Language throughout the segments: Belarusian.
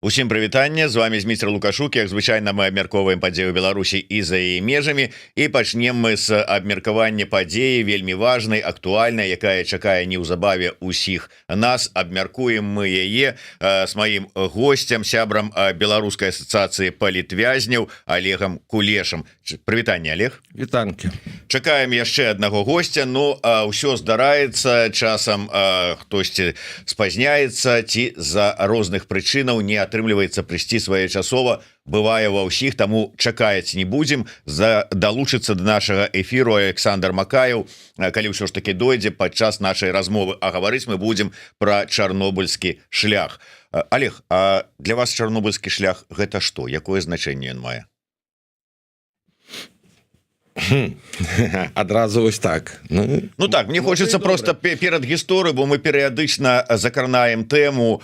Усім прывітанне, з вами Зміцер Лукашук. Як звычайна, мы абмяркоўваем падзею Беларусі і за яе межамі, і пачнем мы з абмеркавання падзеі вельмі важнай, актуальнай, якая чакае неўзабаве ўсіх нас. Абмяркуем мы яе з маім госцем, сябрам Беларускай асацыяцыі палітвязняў Олегам Кулешам. Прывітанне, Олег. Вітанкі. Чакаем яшчэ аднаго госця, но ўсё здараецца, часам хтосьці спазняецца ці з-за розных прычынаў не атрымліваецца прыйсці своечасова, бывае ва ўсіх, таму чакаць не будзем. Далучыцца до нашага эфіру Александр Макаев, калі ўсё ж таки дойдзе падчас нашай размовы, а гаварыць мы будзем пра чарнобыльскі шлях. Олег, а для вас чарнобыльскі шлях гэта што? Якое значэнне ён мае? Адразу вось так. Ну так, мне хочется просто перад гісторыяй, бо мы перыядычна закранаем тэму.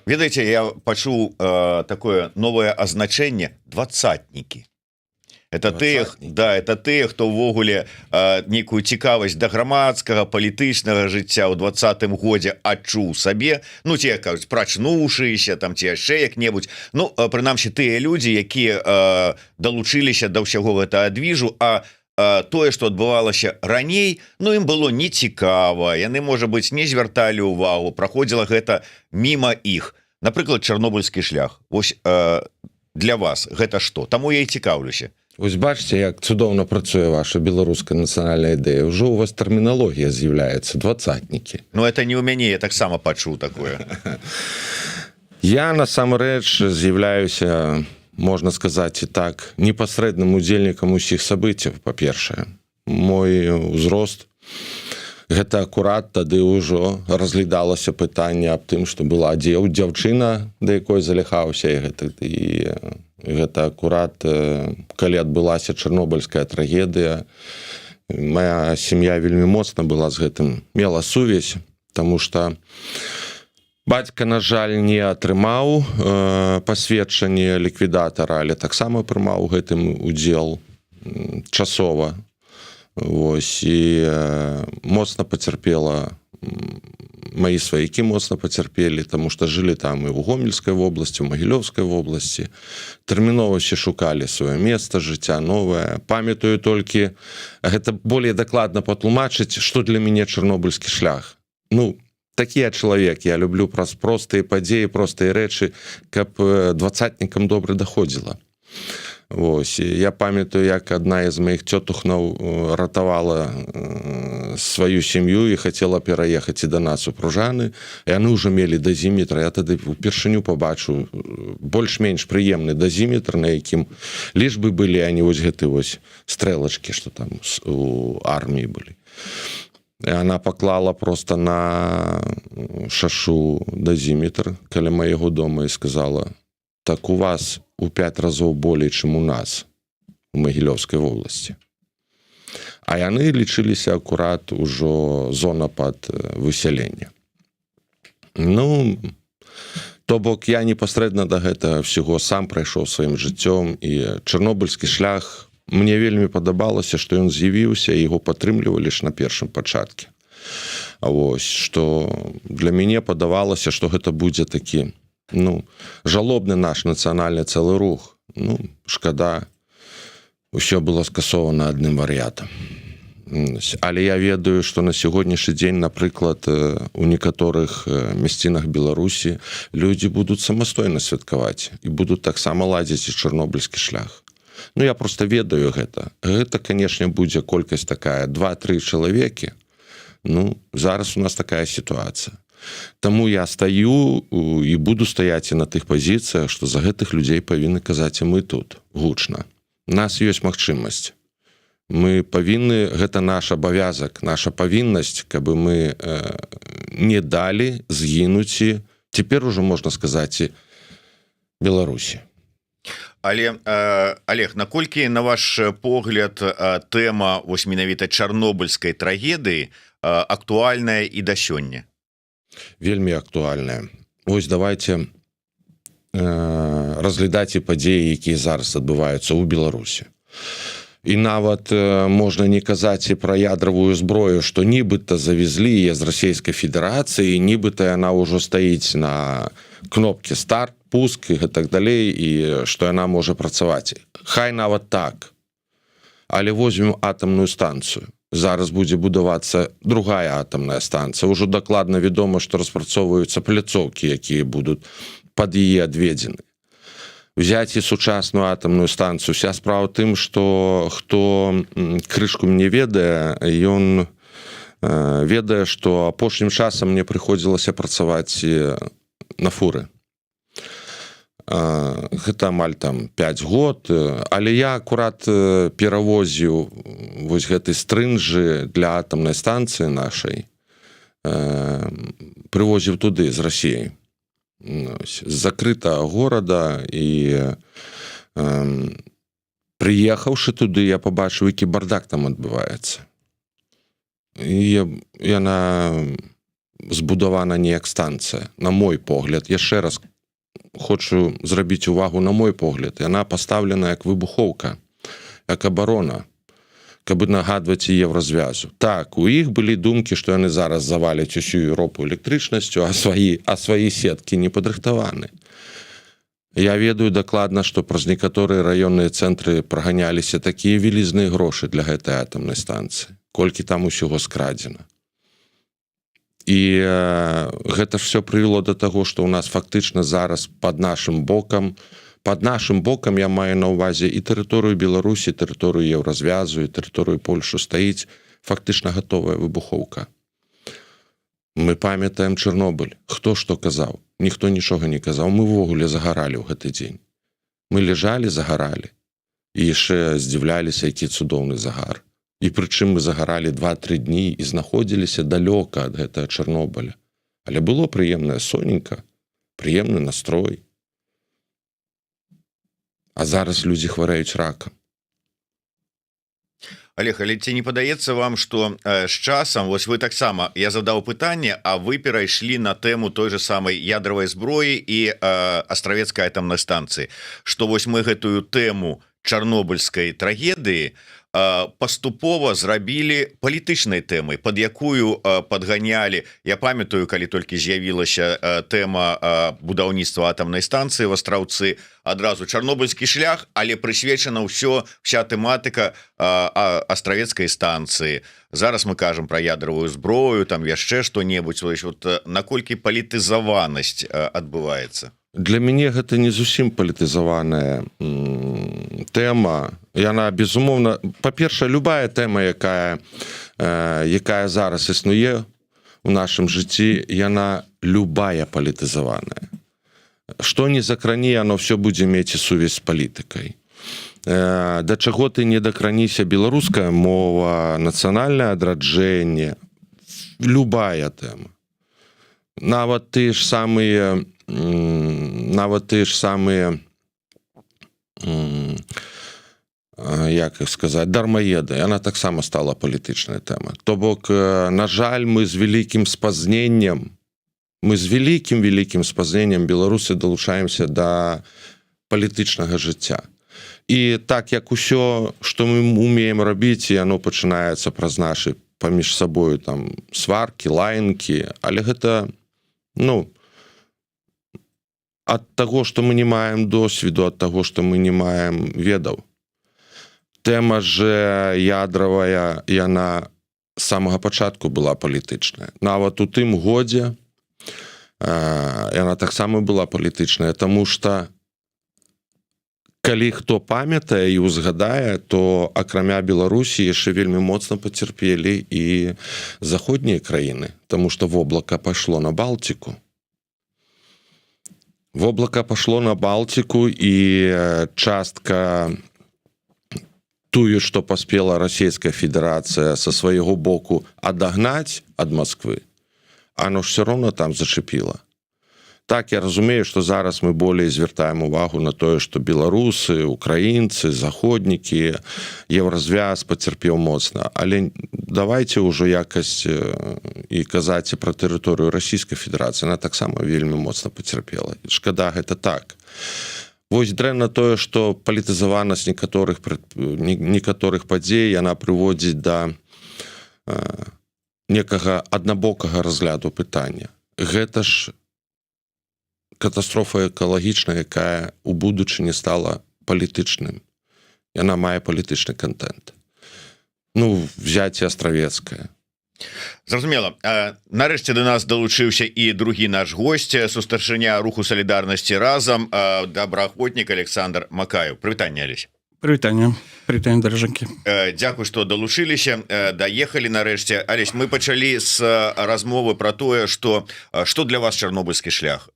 Ведаеце, я пачуў такое новае азначэнне двадцатнікі. Это тыя, да, это тыя, хто ўвогуле нейкую цікавасць да грамадскага палітычнага жыцця ў 20-м годзе адчуў сабе, ну ці кажуць, прачнуўшыся там ці яшчэ як-небудзь. Ну прынамсі тыя людзі, якія далучыліся да ўсяго гэтага движу, а тое, што адбывалася раней, ну ім было нецікава, яны, можа быць, не звярталі ўвагу, праходзіла гэта міма іх. Напрыклад, чарнобыльскі шлях. Вось для вас гэта што? Таму я і цікаўлюся. Вось бачыце, як цудоўна працуе ваша беларуская нацыянальная ідэя. Ужо у вас тэрміналогія з'яўляецца, двадцатнікі. Ну это не ў мяне, я таксама пачуў такое. Я насамрэч з'яўляюся, можна сказаць і так, непасрэдным удзельнікам усіх сабыццяў, па-першае. Мой узрост, гэта акурат тады ўжо разглядалася пытанне аб тым, што была дзяўчына, да якой заліхаўся, і гэта акурат, калі адбылася чарнобыльская трагедыя. Моя сям'я вельмі моцна была з гэтым, мела сувязь, таму што бацька, на жаль, не атрымаў пасведчанне ліквідатара, але таксама прымаў гэтым удзел часова. Вось, і моцна пацярпела, мои сваякі моцна пацярпелі, таму што жылі там і ў Гомельскай вобласці, у Магілёўскай вобласці. Тэрмінова ўсе шукалі сваё месца жыцця новае. Памятаю толькі, гэта болей дакладна патлумачыць, што для мяне чарнобыльскі шлях. Ну, такі я чалавек, я люблю праз простыя падзеі, простыя рэчы, каб двадцатнікам добра даходзіла. Вось, я памятаю, як адна з маіх цётухнаў ратавала сваю сям'ю і хацела пераехаць і да нас у Пружаны. Яны ўжо мелі дазіметр. Я тады упершыню пабачыў больш-менш прыемны дазіметр, на якім лічбы былі, а не вось гэты вось стрэлачкі, што там у арміі былі. Яна паклала просто на шашу дазіметр каля майго дома і сказала: так у вас у 5 разоў болей, чым у нас у Магілёўскай вобласці. А яны лічыліся акурат ужо зона пад высялення. Ну, то бок я непасрэдна да гэтага ўсяго сам прайшоў сваім жыццём, і чарнобыльскі шлях мне вельмі падабалася, што ён з'явіўся, і яго падтрымлівалі ж на першым пачатку. Вось, што для мяне падавалася, што гэта будзе такі, ну, жалобны наш нацыянальны цэлы рух. Ну, шкада, ўсё было скасована адным варыятам. Але я ведаю, што на сягонняшні дзень, напрыклад, у некаторых мясцінах Беларусі людзі будуць самастойна святкаваць і будуць таксама ладзіць і чарнобыльскі шлях. Ну, я просто ведаю гэта. Гэта, канешне, будзе колькасць такая, 2-3 чалавекі. Ну, зараз у нас такая сітуацыя. Таму я стаю і буду стаяць і на тых пазіцыях, што за гэтых людзей павінны казаць і мы тут, гучна. У нас ёсць магчымасць. Мы павінны, гэта наш абавязак, наша павіннасць, каб мы не далі згінуць, цяпер ужо можна сказаць, Беларусі. Але, Олег, наколькі, на ваш погляд, тэма вось менавіта чарнобыльскай трагедыі актуальная і да сёння? Вельмі актуальная. Вось давайте разглядаць і падзеі, якія зараз адбываюцца ў Беларусі. І нават можна не казаць і пра ядравую зброю, што нібыта завезлі яе з Расійскай Федэрацыі, нібыта яна ўжо стаіць на кнопкі старт, пуск і гэтак далей, і што яна можа працаваць. Хай нават так. Але возьмем атамную станцыю. Зараз будзе будавацца другая атамная станцыя. Ужо дакладна вядома, што распрацоўваюцца пляцоўкі, якія будуць пад яе адведзены. Взяць і сучасную атамную станцыю. Вся справа ў тым, што хто крышку мне ведае, ён ведае, што апошнім часам мне прыходзілася працаваць на фуры. Гэта амаль там 5 год, але я акурат перавозіў вось гэтай стрынжы для атамнай станцыі нашай, прывозіў туды з Расіі, з закрытага горада, і прыехаўшы туды, я пабачыў, які бардак там адбываецца. І яна збудавана не як станцыя, на мой погляд. Яшчэ раз хочу зрабіць увагу, на мой погляд, яна пастаўлена як выбухоўка, як абарона, каб нагадваць еўразвязу. Так, у іх былі думкі, што яны зараз заваляць усю Еўропу электрычнасцю, а свае сеткі не падрыхтаваны. Я ведаю дакладна, што праз некаторыя раённыя цэнтры праганяліся такія вялізныя грошы для гэтай атамнай станцыі, колькі там усяго скрадзена. І гэта ж все прывяло да таго, што ў нас фактычна зараз пад нашым бокам я маю на ўвазе і тэрыторыю Беларусі, тэрыторыю еўразвязу, і тэрыторыю Польшы стаіць фактычна гатовая выбухоўка. Мы памятаем Чарнобыль. Хто што казаў? Ніхто нічога не казаў. Мы ўвогуле загаралі ў гэты дзень. Мы ляжалі, загаралі. І яшчэ здзіўляліся, які цудоўны загар. І прычым мы загаралі 2-3 дні і знаходзіліся далёка ад гэтага Чарнобыля. Але было прыемнае соненька, прыемны настрой. А зараз людзі хварэюць ракам. Олег, але ці не падаецца вам, што з часам, вось вы таксама, я задаў пытанне, а вы перайшлі на тэму той же самай ядравай зброі і астравецкай атамнай станцыі, што вось мы гэтую тэму чарнобыльскай трагедыі паступова зрабілі палітычнай тэмай, пад якую падганялі. Я памятаю, калі толькі з'явілася тэма будаўніцтва атамнай станцыі в Астраўцы, адразу чарнобыльскі шлях, але прысвечана вся тэматыка астравецкай станцыі. Зараз мы кажам пра ядравую зброю, там яшчэ што-небудзь. Наколькі палітызаванасць адбываецца? Для мяне гэта не зусім палітызаваная тэма. Яна, безумоўна, па-першае, любая тэма, якая зараз існуе ў нашым жыцці, яна любая палітызаваная. Што не закране, яно все будзе мець сувязь з палітыкай. Да чаго ты не дакраніся, беларуская мова, нацыянальнае адраджэнне, любая тэма. Нават тыя ж самыя як іх сказаць, дармаеды, яна таксама стала палітычная тэма. То бок, на жаль, мы з вялікім спазненнем беларусы далучаемся да палітычнага жыцця. І так, як усё, што мы умеем рабіць, яно пачынаецца праз нашы паміж сабою там сваркі, лаянкі, але гэта, ад таго, што мы не маем досведу, ад таго, што мы не маем ведаў. Тэма ж ядравая, яна з самага пачатку была палітычная. Нават у тым годзе яна таксама была палітычная, таму што калі хто памятае і узгадае, то акрамя Беларусі яшчэ вельмі моцна пацярпелі і заходнія краіны, таму што воблака пайшло на Балтику. Воблака пашло на Балтику, і частка тую, што паспела Расійская Федэрацыя са свайго боку адагнаць ад Масквы, оно ж все равно там зачепіла. Так, я разумею, што зараз мы болей звяртаем увагу на тое, што беларусы, украінцы, заходнікі, еўразвяз пацярпеў моцна. Але давайте ўжо якасць і казаць пра тэрыторыю Расійскай Федэрацыі. Яна таксама вельмі моцна пацярпела. Шкада, гэта так. Вось дрэнна тое, што палітызаванасць некаторых падзей, яна прыводзіць да некага аднабокага разгляду пытання. Гэта ж катастрофа экалагічная, якая у будучыні стала палітычным. Яна мае палітычны контент. Ну, взяцце Астравецкае. Зразумела. Нарэшце до нас далучыўся і другі наш госць, сустарчыня руху салідарнасці разам, добраахвотнік Александр Макаев. Прывітанне, Алесь. Прывітанне, даражанькі. Дзякуй, што далучыліся, даехалі нарэшце. Алесь, мы пачалі з размовы пра тое, што для вас чарнобыльскі шлях,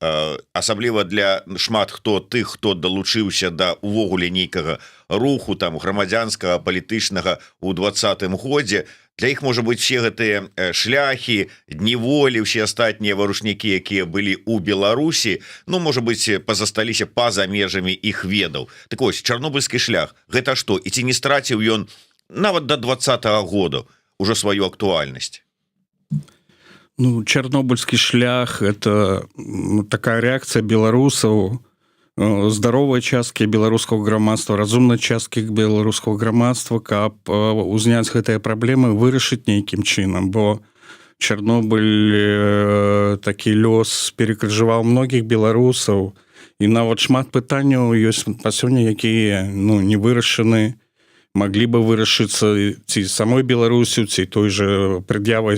асабліва для шмат хто тых, хто далучыўся да увогуле нейкага руху там грамадзянскага, палітычнага ў 20-м годзе. Для іх, можа быць, все гэтыя шляхі, дневолі, ўсе астатнія варушнікі, якія былі ў Беларусі, ну, можа быць, пазасталіся па-за межамі іх ведаў. Так вось, чарнобыльскі шлях, гэта што? І ці не страціў ён нават да 20-го года ўжо сваю актуальнасць? Ну, чарнобыльскі шлях – это такая рэакцыя беларусаў, здаровай часткі беларускага грамадства, разумнай часткі беларускага грамадства, каб узняць гэтыя праблемы, вырашыць нейкім чынам, бо Чарнобыль такі лёс перакрыжаваў многіх беларусаў, і нават шмат пытанняў ёсць па сёння, якія не вырашаны, маглі бы вырашыцца ці самой Беларусю, ці той же прад'явай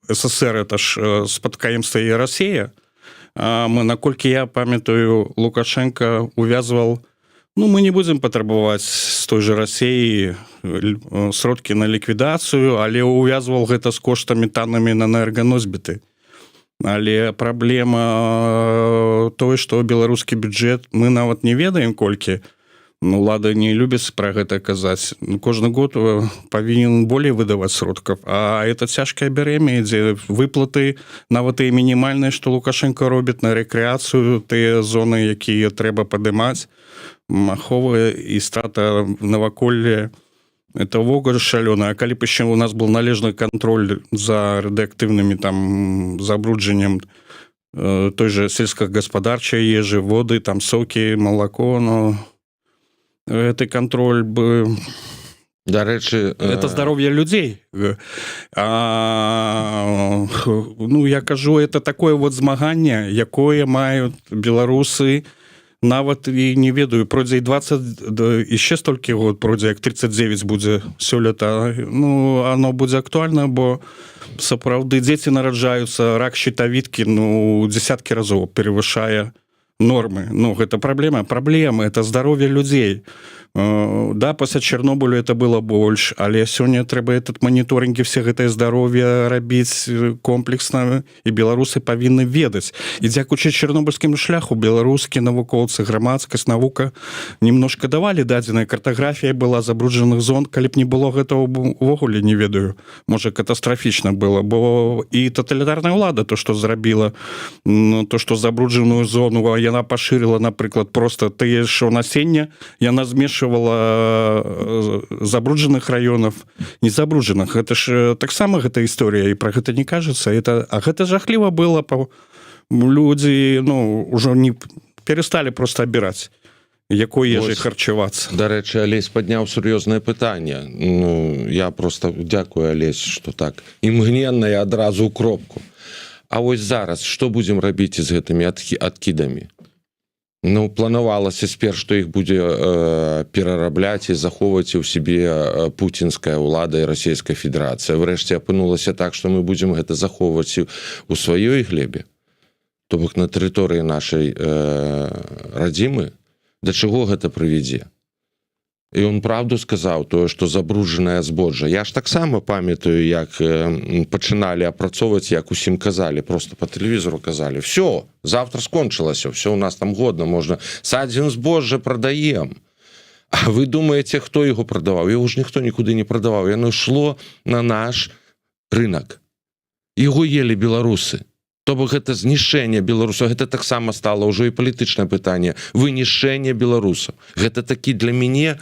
СССР, это ж спадкаемства і Расія. Наколькі я памятаю, Лукашенко увязваў, мы не будзем патрабаваць з той же Расіі сродкі на ліквідацыю, але увязваў гэта з коштамі таннымі на энерганосьбіты. Але праблема той, што беларускі бюджэт, мы нават не ведаем колькі, улада не любіць пра гэта казаць. Кожны год павінен болей выдаваць сродкаў. А это цяжкае бярэмя, дзе выплаты, нават і мінімальныя, што Лукашенко робіць на рэкрэацыю, тыя зоны, якія трэба падымаць, аховы і страта наваколля. Это ўвогуле шалёна. А калі б яшчэ у нас был належны кантроль за радыактыўнымі забруджаннем той же сельскагаспадарчай ежы, воды, сокі, малако, гэты контроль бы... Дарэчы, это здароўе людзей. Я кажу, это такое вот змаганне, якое маюць беларусы, нават і не ведаю, пройдзе і 20, яшчэ столькі год пройдзе, як 39 будзе сёлета. Оно будзе актуальна, бо сапраўды дзеці нараджаюцца, рак щитавідкі, дзесяткі разоў перавышае нормы. Гэта праблема, это здароўе людзей. Да, пасля Чарнобылю это было больш, але сёння трэба этот моніторинг і все гэтае здароўе рабіць комплексна, і беларусы павінны ведаць. І дзякуючы чарнобыльскім шляху беларускія навукоўцы, грамадскасць, навука немножко давалі дадзеная, картаграфія была забруджаных зон, калі б не было гэтага увогуле, не ведаю, можа катастрафічна было, бо і таталітарная ўлада то, што зрабіла, то, што забруджаную зону, яна пашырыла, напрыклад, просто тыя, што насення, яна змешвала забруджаных раёнов, не забруджаных. Это ж таксама гэта історыя, і пра гэта не кажется. А гэта жахліва было. Людзі ўжо не пересталі просто абіраць, якой ежай харчавацца. Дарэчы, Алесь падняў сур'ёзнае пытанне. Я просто дзякую, Алесь, што так імгненна і адразу ў кропку. А вось зараз што будзем рабіць з гэтымі адкідамі? Планавалася сперш, што іх будзе перарабляць і захоўваць у сябе пуцінская ўлада і Расійская Федэрацыя. Врэшце апынулася так, што мы будзем гэта захоўваць у сваёй глебе, то бок на тэрыторыі нашай радзімы. Да чаго гэта прывядзе? І ён правду сказаў, тое, што забруджанае збожжа. Я ж таксама памятаю, як пачыналі апрацоўваць, як усім казалі, просто по тэлевізору казалі: все, завтра скончылася, все у нас там годна, можна садзім збожжа, прадаем. А вы думаеце, хто яго прадаваў? Яго ж ніхто нікуды не прадаваў. Яно ішло на наш рынок. Яго елі беларусы. То бок гэта знішчэнне беларусаў, гэта таксама стала ўжо і палітычнае пытанне, вынішчэнне беларусаў. Гэта такі для мяне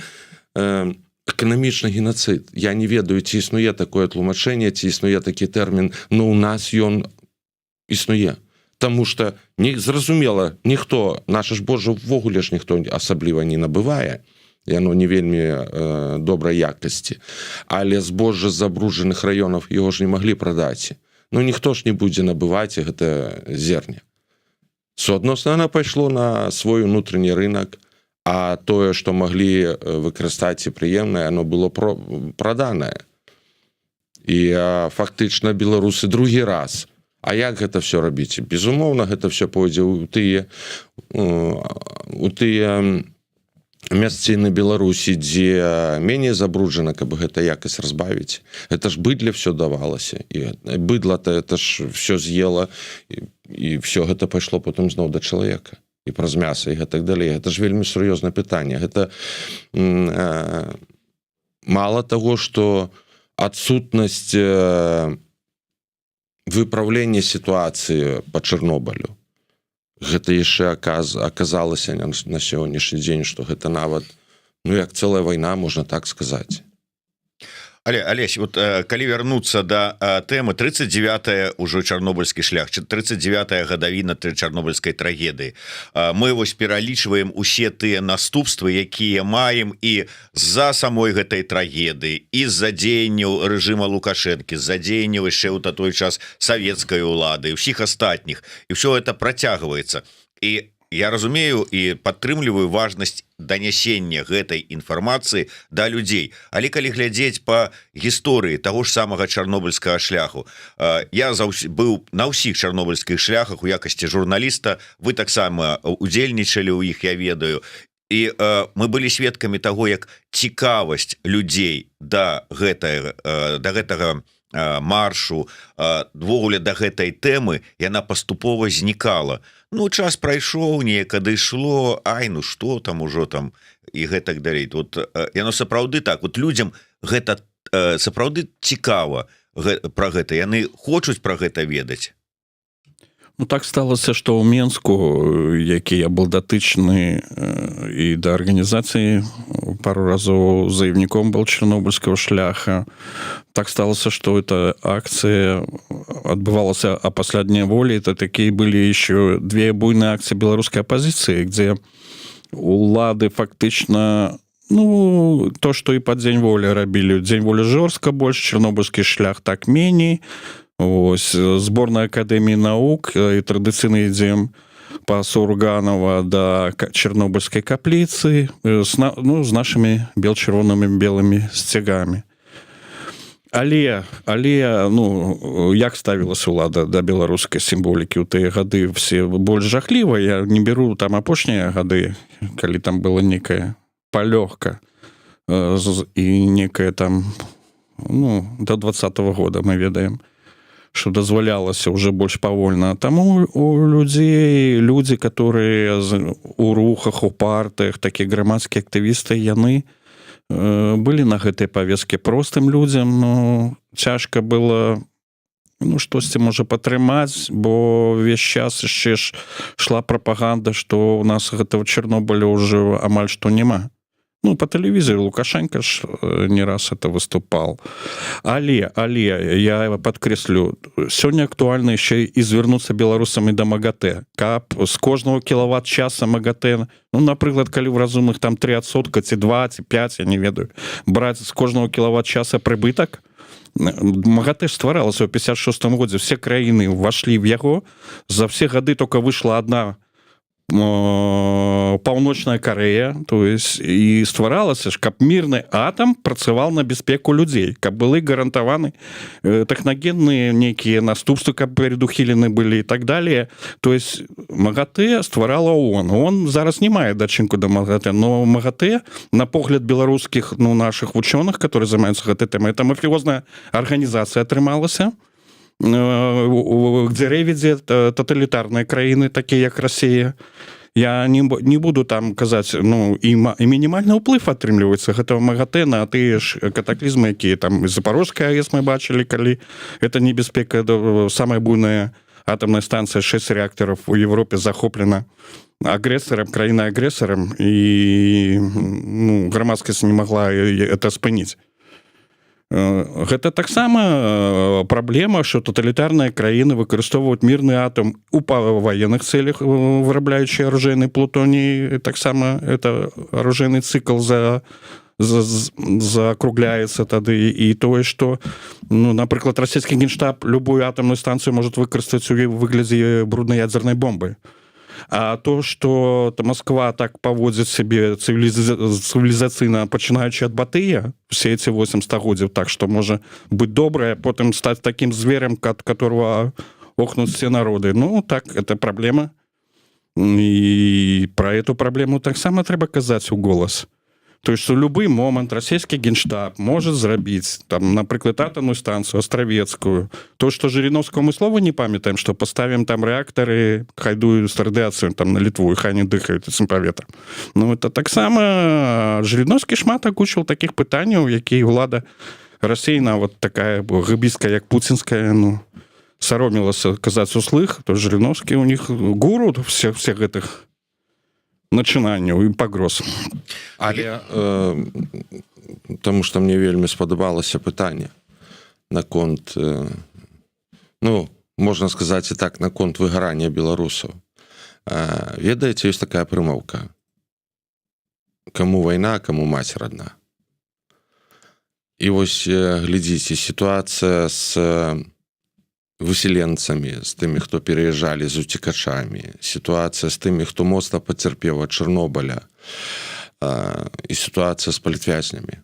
эканамічны геноцид. Я не ведаю, ці існуе такое тлумачэнне, ці існуе такі тэрмін, но ў нас ён існуе. Таму што зразумела, ніхто, наша ж Божа ўвогуле ж ніхто асабліва не набывае, яно не вельмі добрай якасці. Але збожжа з забруджаных раёнаў яго ж не маглі прадаць. Ніхто ж не будзе набываць гэта зерне. суадносна яна пайшло на свой унутрэнні рынок, а тое, што маглі выкарыстаць і прыемнае, оно было праданае. І фактычна беларусы другі раз. А як гэта все рабіць? Безумоўна, гэта все пойдзе у тыя мясціны Беларусі, дзе меней забруджана, каб гэта якасць разбавіць. Это ж быдле все давалася. І быдла-то это ж все з'ела, і все гэта пайшло потым зноў да чалавека. І праз мяса, і гэтак далей. Гэта ж вельмі сур'ёзнае пытанне. Гэта мала таго, што адсутнасць выпраўлення сітуацыі па Чарнобылю. Гэта яшчэ аказалася на сённяшні дзень, што гэта нават, як цэлая вайна, можна так сказаць. Але, Алесь, вот калі вярнуцца да тэмы 39-е ўжо чарнобыльскі шлях, 39-я гадавіна чарнобыльскай трагедыі. Мы вось пералічваем усе тыя наступствы, якія маем і з-за самой гэтай трагедыі, і з-за дзеянняў рэжыма Лукашэнкі, з-за дзеянняў яшчэ ў той час савецкай улады, і ўсіх астатніх. І ўсё гэта працягваецца. І я разумею і падтрымліваю важнасць данясення гэтай інфармацыі да людзей. Але калі глядзець па гісторыі таго ж самага чарнобыльскага шляху, я быў на ўсіх чарнобыльскіх шляхах у якасці журналіста, вы таксама удзельнічалі ў іх, я ведаю. І мы былі сведкамі таго, як цікавасць людзей да гэтага маршу, двогуле да гэтай тэмы, яна паступова знікала. Час прайшоў, неяк адышло, што там ужо там, і гэтак далей. Яно сапраўды так, людзям гэта сапраўды цікава пра гэта, яны хочуць пра гэта ведаць. Так сталася, што ў Менску, які я был датычны і да арганізацыі, пару разоў заявніком был чарнобыльскага шляха, так сталася, што эта акцыя адбывалася а пасля дня волі. Это такія былі еще две буйныя акцыі беларускай апазіцыі, дзе улады фактычна то, што і пад дзень волі рабілі. Дзень волі жорстка больш, чарнобыльскі шлях так меней. Ось, зборная акадэміі наук, і традыцыйна ідзем па Сурганова да чарнобыльскай капліцы з нашымі бел-чырвонымі белымі сцягамі. Але як ставілася ўлада да беларускай сімволікі ў тыя гады все больш жахліва. Я не беру там апошнія гады, калі там была некая палёгка і некая там до 20-го года мы ведаем, што дазвалялася уже больш павольна. Таму у людзі, которые у рухах, у партыях, такія грамадскія актывісты, яны былі на гэтай павестке. Простым людзям цяжка было штосьці можа падтрымаць, бо увесь час яшчэ ж шла прапаганда, што у нас гэтага Чарнобыля ўжо амаль што няма. По тэлевізору Лукашенко ж не раз это выступал. Але я падкрэслю, сёння актуальна яшчэ і звярнуцца беларусамі да МАГАТЭ. Каб з кожнага кілават-часа МАГАТЭ, напрыклад, калі ў разумных там 3%, ці 2, ці 5, я не ведаю, браць з кожнага кілават-часа прыбытак, МАГАТЭ ж стваралася ў 56-м годзе, все краіны ўвашлі в яго, за все гады только выйшла одна Паўночная Карэя, то есть і стваралася ж, каб мірны атам працаваў на бяспеку людзей, каб былі гарантаваны тэхнагенныя нейкія наступствы, каб перадухілены былі і так далее. То есть МАГАТЭ стварала ООН. ООН зараз не мае дачынку да МАГАТЭ, но МАГАТЭ, на погляд беларускіх наших вучоных, которые займаюцца гэтай тэмай, это мафіозная арганізацыя атрымалася, где реведзе тоталітарныя краіны, такія як Россия. Я не буду там казаць, і мінімальны ўплыв атрымліваецца гэтага МАГАТЭ на тыя ж катаклізмы, якія там Запорожская АЭС мы бачылі, калі это небяспека, самая буйная атомная станция, 6 реакторов у Европе захоплена агрэсарам, краінай-агрэсарам, і грамадскасць не могла это спыніць. Гэта таксама праблема, што таталітарныя краіны выкарыстоўваюць мірны атом у ваенных целях, вырабляючы аружейны плутоній. Таксама это аружейны цыкл закругляецца тады. І тое, што, напрыклад, расійскі генштаб любую атомную станцыю можа выкарыстаць у выглядзе бруднай ядзернай бомбы. А то, что Москва так поводит себе цивилизацыйна, пачынаючы ад Батыя, все эти 8 стагоддзяў, так что можа быть добрая, потом стать таким зверем, от которого охнут все народы. Ну, так, это проблема. И про эту проблему таксама трэба казаць у голас. То есть, что любы момант расійскі генштаб может зрабіць, там, напрыклад, атомную станцию Островецкую. То, что Жириновского мы слова не памятаем, что поставим там реакторы, хайдую с радиацию там на Литву, и хай не дыхают этим поветром. Ну, это таксама Жириновский шмат агучил таких пытанняў, якія ўлада России, вот такая гыбіская, як путинская, ну, саромілася казаць услых, то Жириновский у них гуру всех гэтых начинанняў і пагроз. Але тому што мне вельмі спадабалася пытанне наконт, ну, можна сказаць і так, наконт выгарання беларусаў. Ведаеце, ёсць такая прымаўка: каму вайна, каму маці родна. І вось глядзіце, сітуацыя з выселенцамі, з тымі, хто пераязджалі з уцекачамі, сітуацыя з тымі, хто моцна пацярпеў ад Чарнобыля, і сітуацыя з палітвязнямі.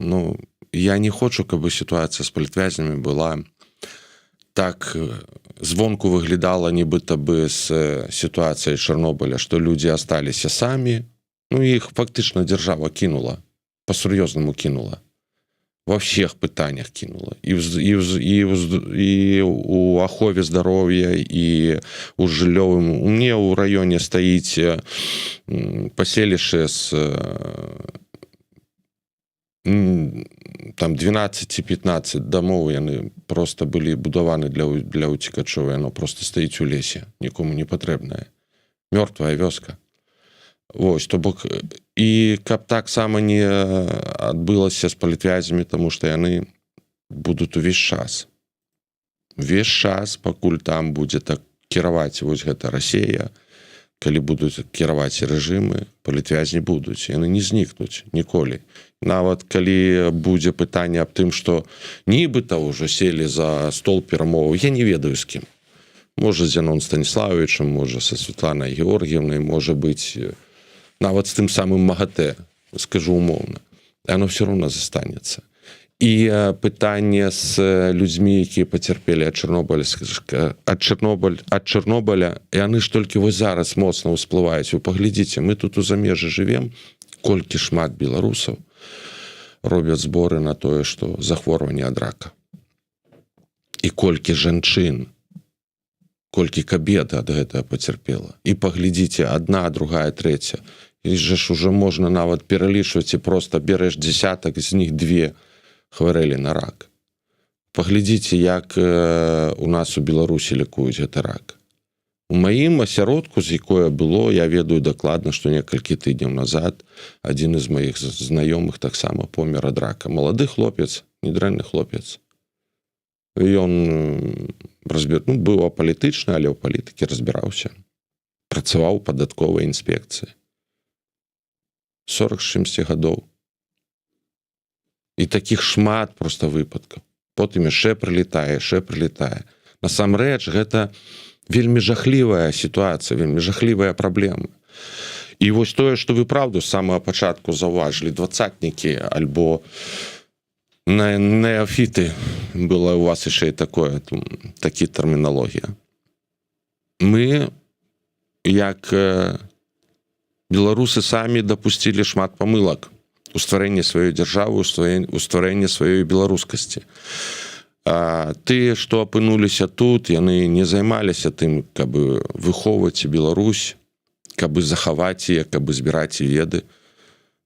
Ну, я не хочу, каб сітуацыя з палітвязнямі была так звонку выглядала, нібыта бы з сітуацыяй Чарнобыля, што людзі асталіся самі, ну, іх фактычна дзяржава кінула, па-сур'ёзнаму кінула. Во всех пытаниях кинула. И у ахове здоровья, и у жыллёвым. У мне у районе стоит поселище с там 12-15 домов, яны просто были будованы для уцекачоў, оно просто стоит у лесе, нікому не патрэбнае. Мёртвая вёска. Вось, то бок, і каб так само не адбылася з палітвязнямі, тому што яны будуць увесь час. Увесь час, пакуль там будзе так кіраваць вось гэта Расія, калі будуць кіраваць рэжымы, палітвязні будуць, яны не знікнуць ніколі. Нават калі будзе пытанне аб тым, што нібыта ўжо селі за стол перамоваў, я не ведаю з кім. Можа, з Зянон Станіславовичем, можа, са Светланай Георгіевнай, можа быць, нават з тым самым МАГАТЭ, скажу умоўна, оно все равно застанецца. І пытанне з людзьмі, якія пацярпелі ад Чарнобыля, яны ж толькі вось зараз моцна ўсплываюць. Вы паглядзіце, мы тут у замежжы жывем, колькі шмат беларусаў робяць зборы на тое, што захворванне ад рака. І колькі жанчын, колькі кабет ад гэтага пацярпела. І паглядзіце, адна, другая, трэця. І ж уже можна нават пералічваць, і проста береш дзесятак, з них 2 хварэлі на рак. Паглядзіце, як у нас у Беларусі лікуюць гэты рак. У маім асяродку, з якое было, я ведаю дакладна, што некалькі тыдняў назад адзін з маіх знаёмых таксама помер ад рака. Малады хлопец, недрэнны хлопец. Ён быў апалітычны, але ў палітыкі разбіраўся. Працаваў у падатковай інспекцыі. 40 з чымсьці гадоў. І такіх шмат проста выпадкаў. Потым яшчэ прылетае. Насамрэч, гэта вельмі жахлівая сітуацыя, вельмі жахлівая праблема. І вось тое, што вы праўду з самага пачатку заўважылі, двацатнікі альбо неофіты, была у вас яшчэ і такі тэрміналогія. Мы, як беларусы, самі дапусцілі шмат памылак у стварэнні сваёй дзяржавы, у стварэнні сваёй беларускасці. Тыя, што апынуліся тут, яны не займаліся тым, каб выхоўваць Беларусь, каб захаваць яе, каб збіраць веды.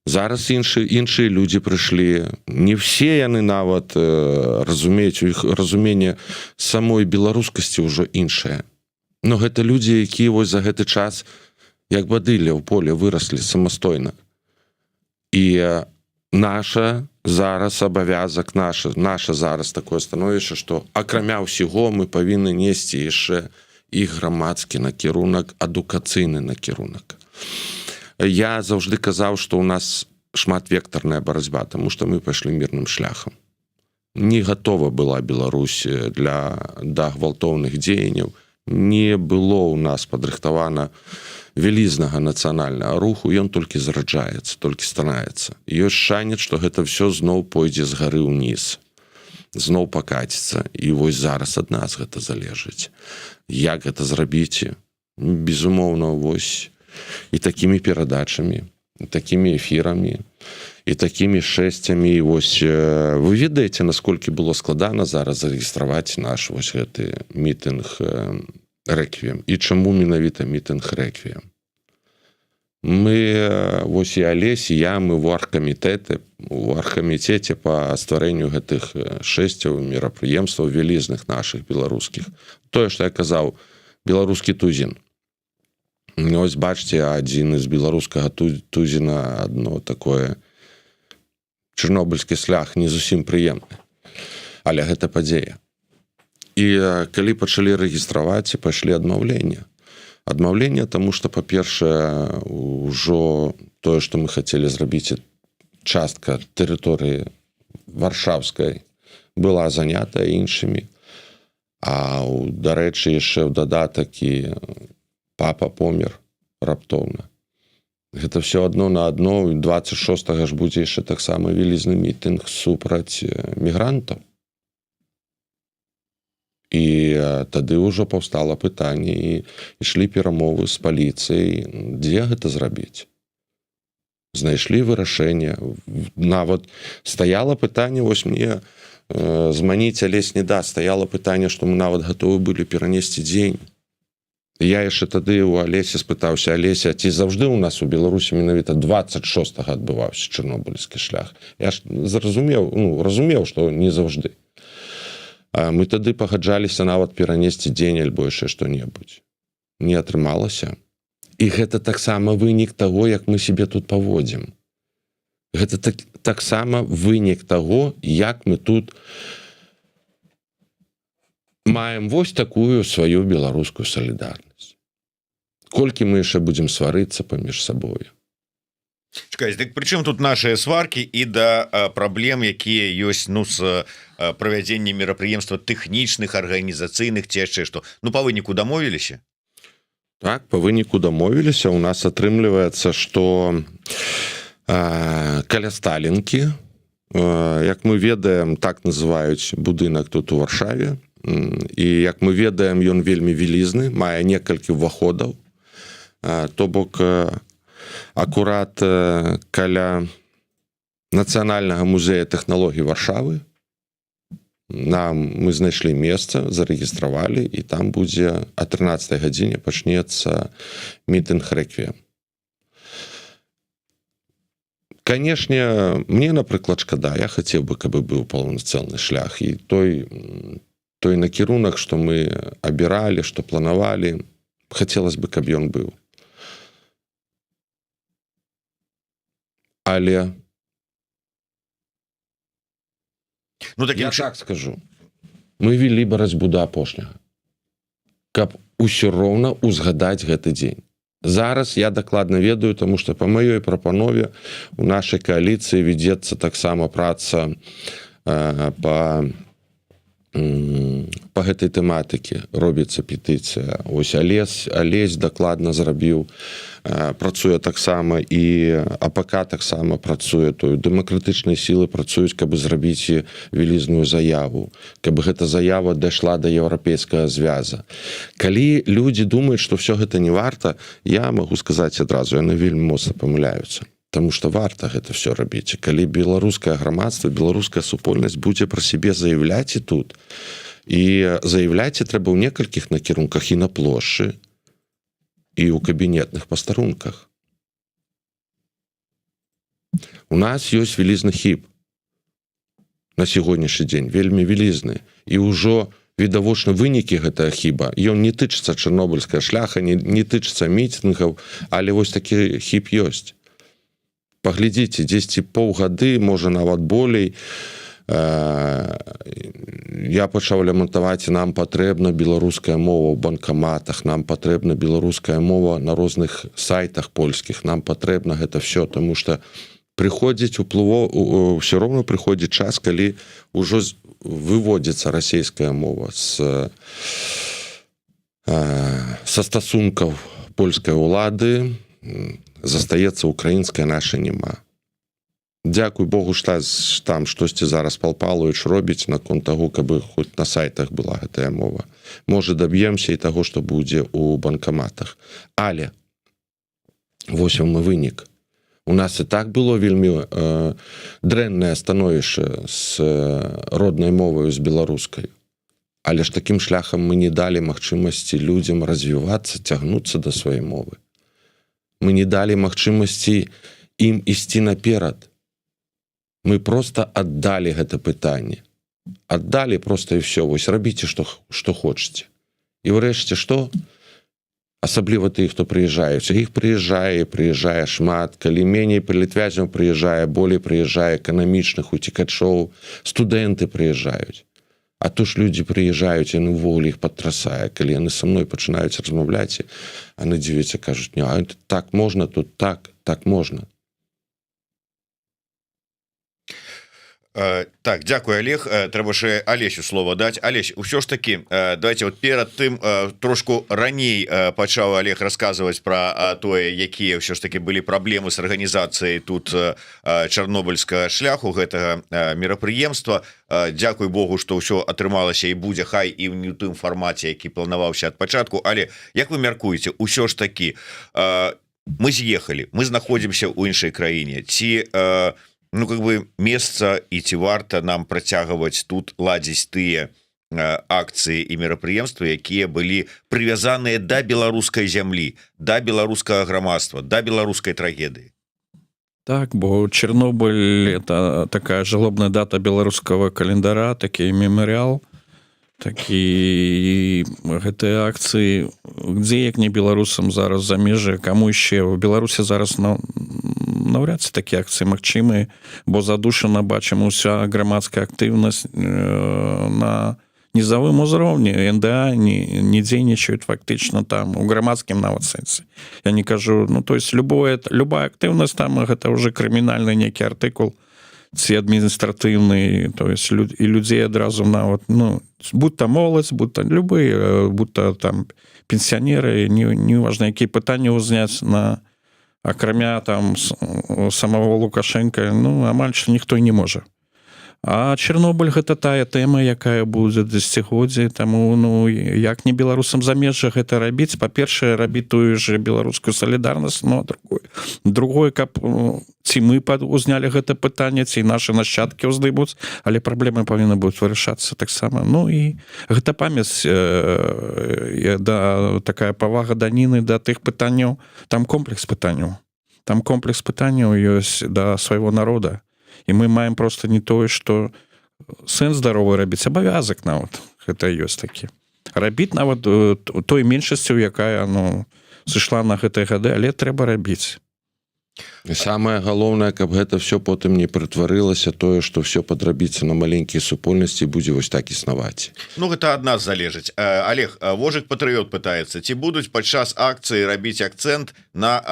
Зараз іншыя людзі прыйшлі. Не все яны нават разумеюць, у іх разуменне самой беларускасці ўжо іншае. Но гэта людзі, якія вось за гэты час як бадылля ў поле выраслі самастойна. І наша зараз абавязак, наша зараз такое становішча, што акрамя ўсяго мы павінны несці яшчэ і грамадскі накірунак, адукацыйны накірунак. Я заўжды казаў, што ў нас шматвектарная барацьба, таму што мы пайшлі мірным шляхам. Не гатова была Беларусь да гвалтоўных дзеянняў. не было ў нас падрыхтавана вялізнага нацыянальнага руху, ён толькі зараджаецца, толькі становіцца. Ёсць шанец, што гэта все зноў пойдзе з гары ўніз, зноў пакаціцца. І вось зараз ад нас гэта залежыць. Як гэта зрабіць? Безумоўна, вось і такімі перадачамі, і такімі эфірамі, і такімі шэсцямі. І вось вы ведаеце, насколькі было складана зараз зарэгістраваць наш вось гэты мітынг рэквіем. І чаму менавіта мітынг рэквіем? Мы, вось і Алесь, і я, мы ў аргкамітэце па стварэнню гэтых шэсцяў, мерапрыемстваў вялізных нашых беларускіх. Тое, што я казаў, беларускі тузін. Ось бачце, адзін з беларускага тузіна адно такое чарнобыльскі шлях не зусім прыемны. Але гэта падзея. І калі пачалі рэгістраваць, пайшлі адмаўленне. Адмаўленне, таму што, па-першае, ужо тое, што мы хацелі зрабіць, частка тэрыторыі варшаўскай была занята іншымі. А, дарэчы, яшчэ ў дадатак і папа помер раптоўна. Гэта все адно на адно. 26-го ж будзе яшчэ таксама вялізны мітынг супраць мігрантаў. І тады ўжо паўстала пытанне, і ішлі перамовы з паліцыяй, дзе гэта зрабіць. Знайшлі вырашэнне. Нават стаяла пытанне, вось мне зманіць Алесь не даст, стаяла пытанне, што мы нават гатовы былі перанесці дзень. Я яшчэ тады у Алесі спытаўся: Алеся, ці заўжды ў нас у Беларусі менавіта 26-го адбываўся чарнобыльскі шлях? Я ж разумеў, што не заўжды. Мы тады пагаджаліся нават перанесці дзень альбо яшчэ што-небудзь. Не атрымалася. І гэта таксама вынік таго, як мы сябе тут паводзім. Гэта таксама вынік таго, як мы тут маем вось такую сваю беларускую салідарнасць. Колькі мы яшчэ будзем сварыцца паміж сабою. Чакай, дык прычым тут нашыя сваркі і да праблем, якія ёсць з правядзеннем мерапрыемства тэхнічных, арганізацыйных ці яшчэ што. Па выніку дамовіліся? Так, па выніку дамовіліся. У нас атрымліваецца, што каля Сталінкі, як мы ведаем, так называюць будынак тут у Варшаве, і як мы ведаем, ён вельмі вялізны, мае некалькі ўваходаў, то бок акурат каля Нацыянальнага музея тэхналогій Варшавы мы знайшлі месца, зарэгістравалі, і там будзе о 13 гадзіне пачнецца мітынг рэквіем. Канешне, мне, напрыклад, шкада, я хацеў бы, каб быў паўнацэльны шлях, і той накірунак, што мы абіралі, што планавалі, хацелася бы, каб ён быў. Але я так скажу, мы вялі барацьбу да апошняга, каб усё роўна ўзгадаць гэты дзень. Зараз я дакладна ведаю, таму што па маёй прапанове у нашай кааліцыі вядзецца таксама праца па гэтай тэматыкі. Робіцца петыцыя. Ось Алесь дакладна зрабіў, працуе таксама, і АПК таксама працуе, то дэмакратычныя сілы працуюць, каб зрабіць вялізную заяву, каб гэта заява дайшла да еўрапейскага звяза. Калі людзі думаюць, што ўсё гэта не варта, я магу сказаць адразу, яны вельмі моцна памыляюцца. Таму што варта гэта все рабіць. Калі беларускае грамадства, беларуская супольнасць будзе пра сябе заяўляць і тут, і заяўляць трэба ў некалькіх накірунках, і на плошчы, і ў кабінетных пастарунках. У нас ёсць вялізны хіб на сягонняшні дзень, вельмі вялізны, і ўжо відавочна вынікі гэтага хіба. Ён не тычыцца чарнобыльскага шляха, не тычыцца мітынгаў, але вось такі хіб ёсць. Паглядзіце, дзесьці паўгады, можа нават болей, я пачаў лямантаваць, нам патрэбна беларуская мова ў банкаматах, нам патрэбна беларуская мова на розных сайтах польскіх, нам патрэбна гэта все, таму што прыходзіць ўсё роўна прыходзіць час, калі ўжо выводзіцца расійская мова з Са стасункаў польскай улады застаецца украінская наша няма. Дзякуй Богу, што там штосьці зараз Палпаловіч робіць наконт таго, каб хоць на сайтах была гэтая мова. Можа, даб'емся і таго, што будзе ў банкаматах. Але вось вам і вынік. У нас і так было вельмі дрэннае становішча з роднай моваю, з беларускай. Але ж такім шляхам мы не далі магчымасці людзям развівацца, цягнуцца да сваёй мовы. Мы не далі магчымасці ім ісці наперад. Мы проста аддалі гэта пытанне. Аддалі проста і ўсё. Вось рабіце, што хочаце. І ўрэшце што? Асабліва тых, хто прыязджаюць. Іх прыязджае шмат. Калі меней палітвязняў прыязджае, болей прыязджае эканамічных уцекачоў. Студэнты прыязджаюць. А то ж людзі прыязджаюць, яны ўвогуле іх падтрасае. Калі яны са мной пачынаюць размаўляць, яны дзівяцца, кажуць, не, так можна, тут так можна. Так, дзякуй, Олег. Трэба ж Алесю слова даць. Алесь, ўсё ж такі, давайте вот перад тым трошку раней пачаў Олег расказваць пра тое, якія ўсё ж такі былі праблемы з арганізацыяй тут чарнобыльскага шляху гэтага мерапрыемства. Дзякуй Богу, што ўсё атрымалася і будзе хай і ў не тым фармаце, які планаваўся ад пачатку. Але як вы мяркуеце, ўсё ж такі мы з'ехалі, мы знаходзімся ў іншай краіне, ці ну, как бы месца і ці варта нам працягваць тут ладзіць тыя акцыі і мерапрыемствы, якія былі прывязаныя да беларускай зямлі, да беларускага грамадства, да беларускай трагедыі. Так, бо Чернобыль — это такая жалобная дата беларускага календара, такі мемарыял, такі гэтыя акцыі, дзе як не беларусам зараз за межы, каму яшчэ у Беларусі зараз наўряд ці такія акцыі магчымыя, бо задушана бачым уся грамадская актыўнасць на низовым узроўні. НДА не дзейнічаюць фактычна там у грамадскім нават сэнсе. Я не кажу, ну то есть любая актыўнасць там гэта уже крымінальны нейкі артыкул ці адміністратыўны, то есть і людзей адразу нават, ну будь то моладзь, будь то любые, будь то там пенсіянеры, не важна якія пытанні ўзняць на акрамя там самого Лукашенка, ну амаль што ніхто і не можа. А Чернобыль гэта тая тэма, якая будзе дзесяцігоддзі, таму ну як не беларусам замежжа гэта рабіць, па-першае, рабіць тую ж беларускую салідарнасць, ну другое, каб ці мы узнялі гэта пытанне, ці нашы нашчадкі ўздымуць, але праблемы павінны будуць вырашацца таксама. Ну і гэта памяць, такая павага даніны да тых пытанняў, там комплекс пытанняў ёсць да свайго народа. І мы маем просто не тое, што сэнс здаровы рабіць, абавязак нават гэта ёсць такі. Рабіць нават той меншасцю, якая сышла на гэтыя гады, але трэба рабіць. І самае галоўнае, каб гэта все потым не прытварылася, тое, што все падрабіцца на маленькія супольнасці, будзе вось так існаваць. Ну гэта ад нас залежыць. Олег, Вожык Патрыёт пытаецца, ці будуць падчас акцыі рабіць акцэнт на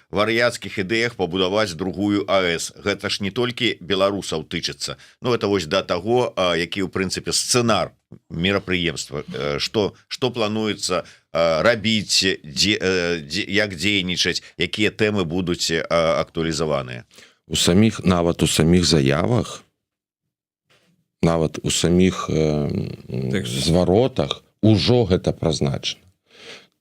вар'яцкіх ідэях пабудаваць другую АЭС. Гэта ж не толькі беларусаў тычыцца. Ну это вось да таго, які ў прынцыпе сцэнар мерапрыемства, што плануецца рабіць, як дзейнічаць, якія тэмы будуць актуалізаваныя. Нават у саміх заявах, нават у саміх зваротах ужо гэта прызначана.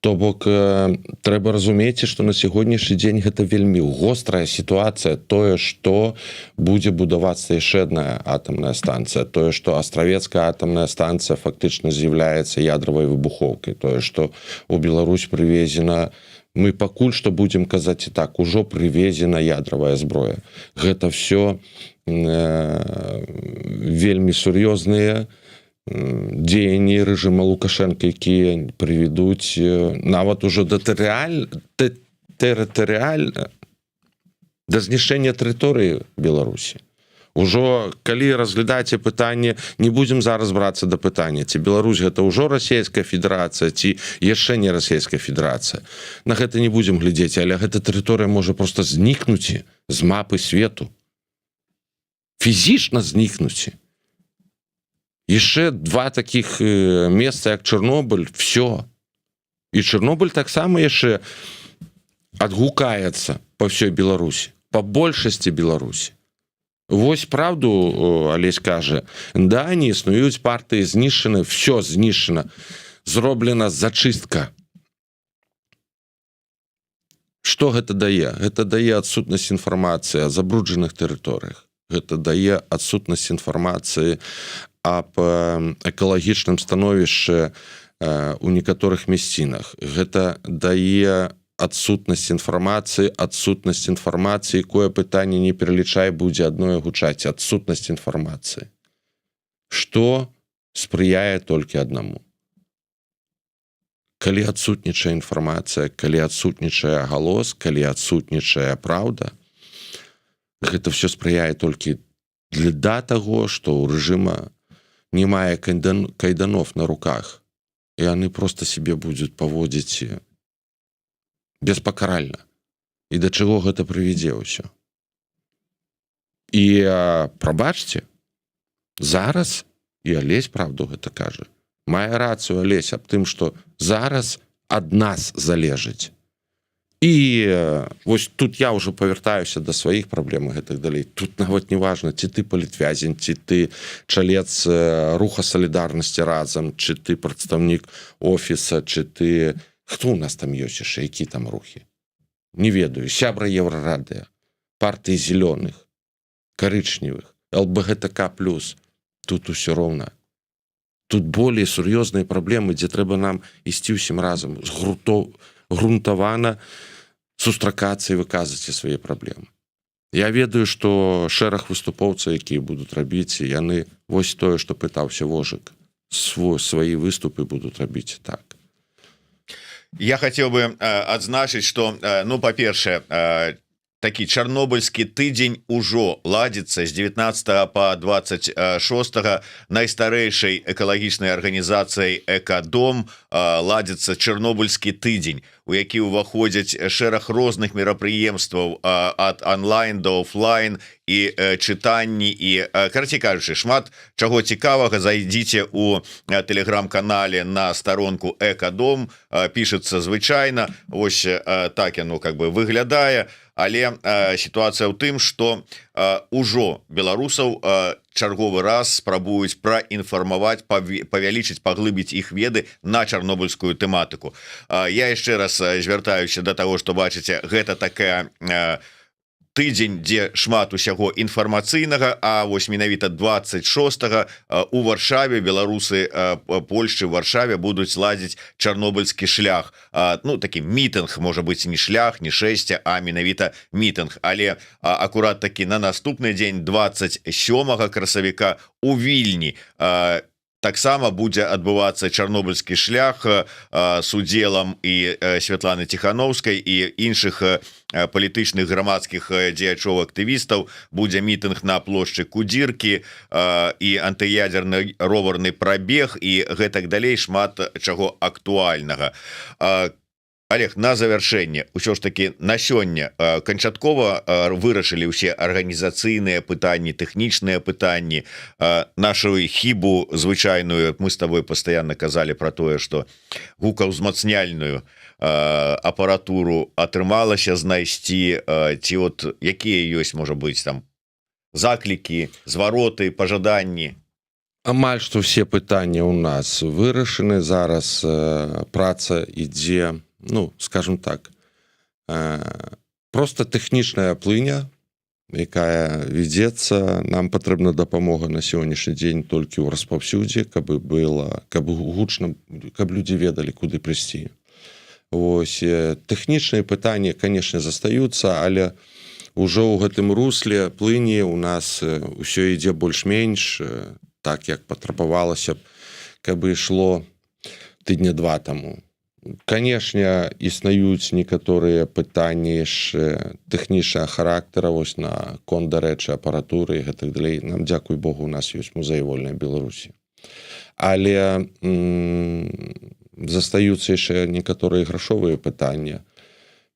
То бок трэба разумець, што на сягонняшні дзень гэта вельмі вострая сітуацыя, тое, што будзе будавацца яшчэ адна атамная станцыя, тое, што астравецкая атамная станцыя фактычна з'яўляецца ядравай выбухоўкай, тое, што ў Беларусь прывезена, мы пакуль што будзем казаць і так, ужо прывезена ядравая зброя. Гэта все вельмі сур'ёзныя дзеянні рэжыма Лукашенка, якія прывядуць нават ужо да да знішчэння тэрыторыі Беларусі. Ужо калі разглядаце пытанне, не будзем зараз брацца да пытання, ці Беларусь гэта ўжо Расійская Федэрацыя, ці яшчэ не Расійская Федэрацыя. На гэта не будзем глядзець, але гэта тэрыторыя можа проста знікнуць з мапы свету. Фізічна знікнуць. Яшчэ два такіх месца, як Чорнобыль, все. І Чарнобыль таксама яшчэ адгукаецца па ўсёй Беларусі, па большасці Беларусі. Вось правду Алесь кажа, да, не існуюць партыі, знішчаны, все знішчана, зроблена зачыстка. Што гэта дае? Гэта дае адсутнасць інфармацыі о забруджаных тэрыторыях. Гэта дае адсутнасць інфармацыі аб экалагічным становішчы у некаторых мясцінах. Гэта дае адсутнасць інфармацыі, кое пытанне не пералічае, будзе адное гучаць, адсутнасць інфармацыі. Што спрыяе толькі аднаму. Калі адсутнічае інфармацыя, калі адсутнічае галос, калі адсутнічае праўда, гэта все спрыяе толькі для таго, што ў рэжыма не мае кайданов на руках, і яны проста себе будуць паводзіць беспакаральна. І да чаго гэта прывядзе ўсё. І прабачце, зараз, і Алесь правду гэта кажа, мае рацыю Алесь аб тым, што зараз ад нас залежыць. І вось тут я ўжо павяртаюся да сваіх праблем і гэтак далей. Тут нават не важна, ці ты палітвязень, ці ты чалец руха салідарнасці разам, чи ты прадстаўнік офіса, чи ты... Хто у нас там ёсць яшчэ, які там рухі? Не ведаю. Сябра Еўрарадыя, партыі зелёных, карычневых, ЛБГТК+. Тут усё роўна. Тут болей сур'ёзныя праблемы, дзе трэба нам ісці ўсім разам, грунтавана сустракацца і выказаць свае праблемы. Я ведаю, што шэраг выступоўцаў, якія будуць рабіць, яны вось тое, што пытаўся Вожык, свае выступы будуць рабіць так. Я хацеў бы адзначыць, што, ну, па-першае, такі чарнобыльскі тыдзень ужо ладзіцца з 19 по 26 найстарэйшай экалагічнай арганізацыяй «Экадом» ладзіцца чарнобыльскі тыдзень, у які ўваходзяць шэраг розных мерапрыемстваў ад онлайн да офлайн і чытанні і, карацей кажучы, шмат чаго цікавага. Зайдзіце у тэлеграм-канале на старонку «Экадом», пішацца звычайна, вось так яно как бы выглядае. Але сітуацыя ў тым, што ўжо беларусаў чарговы раз спрабуюць праінфармаваць, павялічыць, паглыбіць іх веды на чарнобыльскую тэматыку. Я яшчэ раз звяртаюся да таго, што бачыце, гэта такая тыдзень, дзе шмат усяго інфармацыйнага, а вось менавіта 26-го у Варшаве беларусы Польшчы в Варшаве будуць ладзіць чарнобыльскі шлях. Ну, такі мітынг, можа быць, не шлях, не шэсце, а менавіта мітынг. Але акурат такі на наступны дзень, 27 красавіка у Вільні, таксама будзе адбывацца чарнобыльскі шлях з удзелам і Святланы Ціхановскай і іншых палітычных грамадскіх дзеячоў, актывістаў. Будзе мітынг на плошчы Кудзіркі і антыядзерны роварны прабег і гэтак далей, шмат чаго актуальнага. Олег, на завяршэнне, ўсё ж таки на сёння канчаткова вырашылі ўсе арганізацыйныя пытанні, тэхнічныя пытанні, нашу хібу звычайную. Мы с тобой пастаянна казалі про тое, што гукаўзмацняльную апаратуру атрымалася знайсці, ці от якія ёсць, можа быць, там заклікі, звароты, пажаданні? Амаль што все пытанні ў нас вырашаны. Зараз праца ідзе, ну, скажем так, просто тэхнічная плыня, якая вядзецца. Нам патрэбна дапамога на сённяшні дзень толькі ў распаўсюдзе, каб было, каб гучна, каб людзі ведалі, куды прыйсці. Вось тэхнічныя пытанні, канешне, застаюцца, але ўжо ў гэтым русле плыні у нас усё ідзе больш-менш так, як патрабавалася б, каб ішло тыдня 2 таму. Канешне, існуюць некаторыя пытанні яшчэ тэхнічнага характара, вось на конт, дарэчы, апаратуры і гэтак далей. Нам, дзякуй Богу, у нас ёсць музей вольнай Беларусі. Але застаюцца яшчэ некаторыя грашовыя пытанні.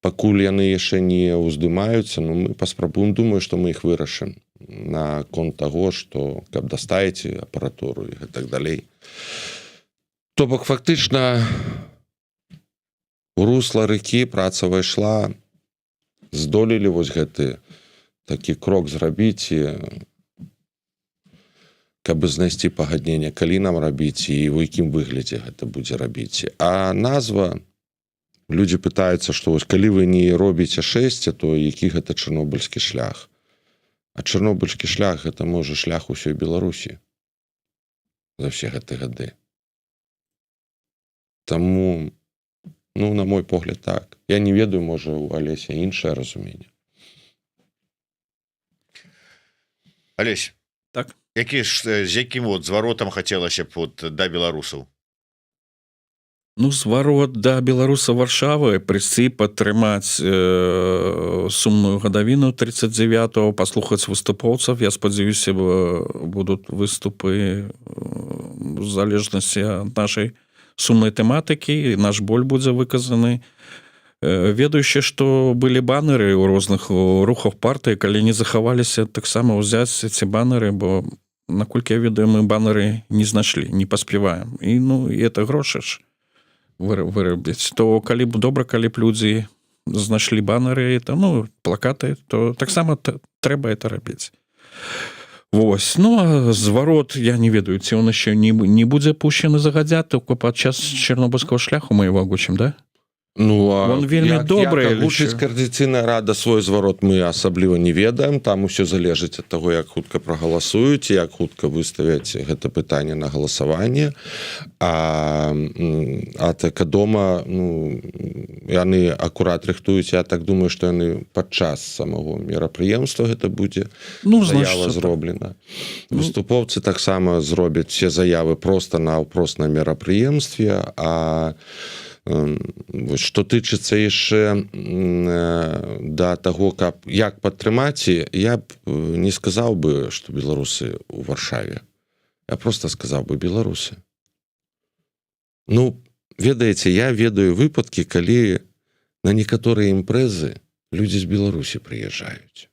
Пакуль яны яшчэ не ўздымаюцца, ну, мы паспрабуем, думаю, што мы іх вырашым на конт таго, што каб даставіць апаратуру і гэтак далей. То бок, фактычна, русла рэкі праца пайшла, здолелі вось гэты такі крок зрабіць, каб знайсці пагадненне, калі нам рабіць і ў якім выглядзе гэта будзе рабіць. А назва, людзі пытаюцца, што вось калі вы не робіце 6, то які гэта чарнобыльскі шлях? А чарнобыльскі шлях гэта можа шлях усёй Беларусі за ўсе гэтыя гады. Таму, ну, на мой погляд, так. Я не ведаю, можа, у Алеся іншае разуменне. Алесь, Так. з якім вот зваротам хацелася б вот да беларусаў? Ну, зварот да беларуса Варшавы, прыйсці падтрымаць сумную гадавіну 39-го, паслухаць выступоўцаў. Я спадзяюся, будуць выступы в залежнасці ад нашай сумнай тэматыкі, наш боль будзе выказаны. Ведаючы, што былі банеры ў розных рухах партыі, калі не захаваліся, таксама ўзяць ці банеры, бо, наколькі я ведаю, мы банеры не знайшлі, не паспяваем. І, ну, і это грошы ж вырабіць. То калі б добра, калі б людзі знайшлі банеры, то, ну, плакаты, то таксама трэба это рабіць. Вось. Ну, а зварот, я не ведаю, ці он яшчэ не будзе пушчаны загадзя, толькі падчас чарнобыльскага шляху мы его агучым, да? Ну, а он вельмі добры. Як агучыць Координацыйная рада свой зварот, мы асабліва не ведаем. Там усё залежыць ад таго, як хутка прагаласуюць, як хутка выставяць гэта пытанне на галасаванне. А Экадома, ну, яны акурат рыхтуюць. Я так думаю, што яны падчас самого мерапрыемства гэта будзе, ну, заява зроблена. Выступоўцы таксама зробяць все заявы проста наўпрост на мерапрыемстве, а што тычыцца яшчэ да таго, як падтрымаць, я б не сказаў бы, што беларусы ў Варшаве. Я проста сказаў бы беларусы. Ну, ведаеце, я ведаю выпадкі, калі на некаторыя імпрэзы людзі з Беларусі прыязджаюць.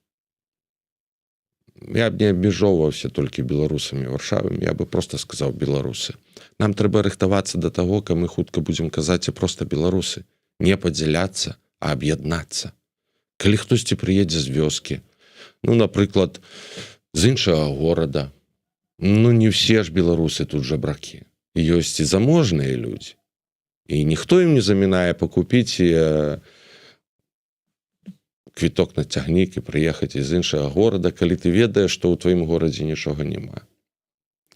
Я б не абмяжоўваўся толькі беларусамі варшавамі, я бы проста сказаў беларусы. Нам трэба рыхтавацца да таго, каб мы хутка будзем казаць проста беларусы, не падзяляцца, а аб'яднацца. Калі хтосьці прыедзе з вёскі, ну, напрыклад, з іншага горада, ну, не ўсе ж беларусы тут жабракі. Ёсць і заможныя людзі. І ніхто ім не замінае пакупіць квіток на цягнік і прыехаць з іншага горада, калі ты ведаеш, што ў тваім горадзе нічога няма.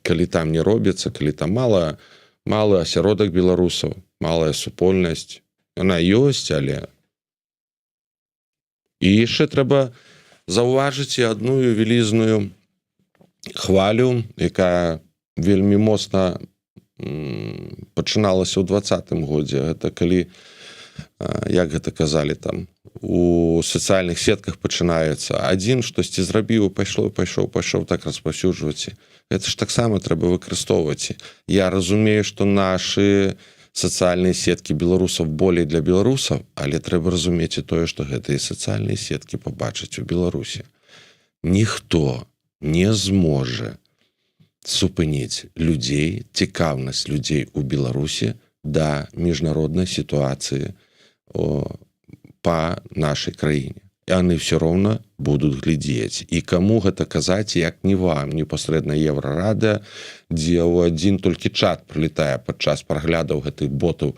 Калі там не робіцца, калі там малы асяродак беларусаў, малая супольнасць, яна ёсць, але... І яшчэ трэба заўважыць і адну вялізную хвалю, якая вельмі моцна пачыналася ў 20-м годзе. Гэта калі, як гэта казалі там, у сацыяльных сетках пачынаецца. Адзін штосьці зрабіў, пайшоў так распаўсюджваць. Гэта ж таксама трэба выкарыстоўваць. Я разумею, што нашы сацыяльныя сеткі беларусаў болей для беларусаў, але трэба разумець і тое, што гэтыя сацыяльныя сеткі пабачаць у Беларусі. Ніхто не зможа супыніць людзей, цікаўнасць людзей у Беларусі да міжнароднай сітуацыі па нашай краіне. Яны все роўна будуць глядзець. І каму гэта казаць, як не вам, непасрэдна Еўрарада, дзе ў адзін толькі чат прылетае падчас праглядаў гэтых ботаў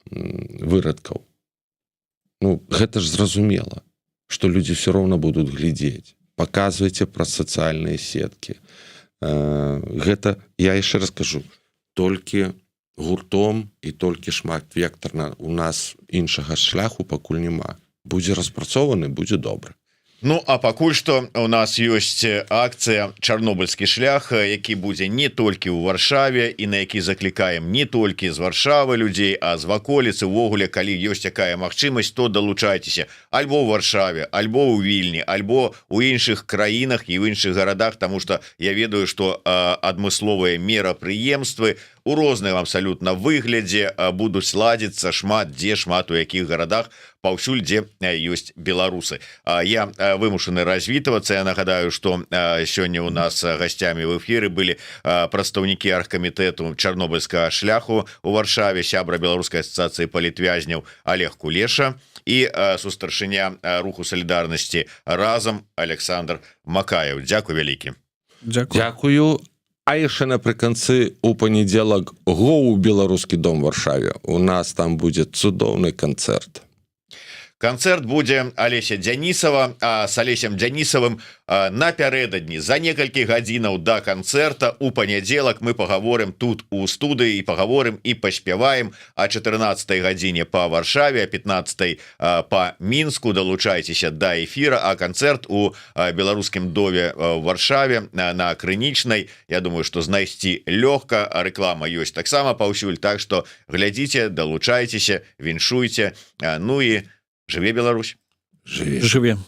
вырадкаў. Ну, гэта ж зразумела, што людзі все роўна будуць глядзець. Паказвайце праз сацыяльныя сеткі. Гэта, я яшчэ раз кажу, толькі гуртом і толькі шматвектарна. У нас іншага шляху пакуль няма. Будзе распрацованы, будзе добра. Ну, а пакуль што у нас ёсць акцыя «Чарнобыльскі шлях», які будзе не толькі ў Варшаве і на які заклікаем не толькі з Варшавы людзей, а з ваколіцы. Увогуле, калі ёсць такая магчымасць, то далучайцеся альбо ў Варшаве, альбо ў Вільні, альбо ў іншых краінах і ў іншых гарадах, таму што я ведаю, што адмысловыя мерапрыемствы у розным абсалютна выглядзе будуць ладзіцца шмат у якіх гарадах, паўсюль дзе ёсць беларусы. Я вымушаны развітвацца. Я нагадаю, што сёння у нас гасцямі в эфіры былі прадстаўнікі аргкамітэту чарнобыльскага шляху у Варшаве, сябра беларускай асацыяцыі палітвязняў Олег Кулеша і сустаршыня руху салідарнасці разам Александр Макаев. Дзякуй вялікі. Дзякую. А яшчэ напрыканцы у панядзелак гоу беларускі дом в Варшаве. У нас там будзе цудоўны канцэрт. Канцэрт будзе Алеся Дзянісава, а с Алесем Дзянісавым напярэдадні за некалькі гадзінаў да канцэрта у панядзелак мы пагаворым тут у студыі, пагаворым і паспяваем о 14 гадзіне па Варшаве, 15 па Мінску. Далучайцеся да эфіра, а канцэрт у беларускім доме в Варшаве на Крынічнай. Я думаю, што знайсці лёгка, рэклама ёсць таксама паўсюль, так што глядзіце, далучайцеся, віншуйце, ну і жыве Беларусь. Жыве.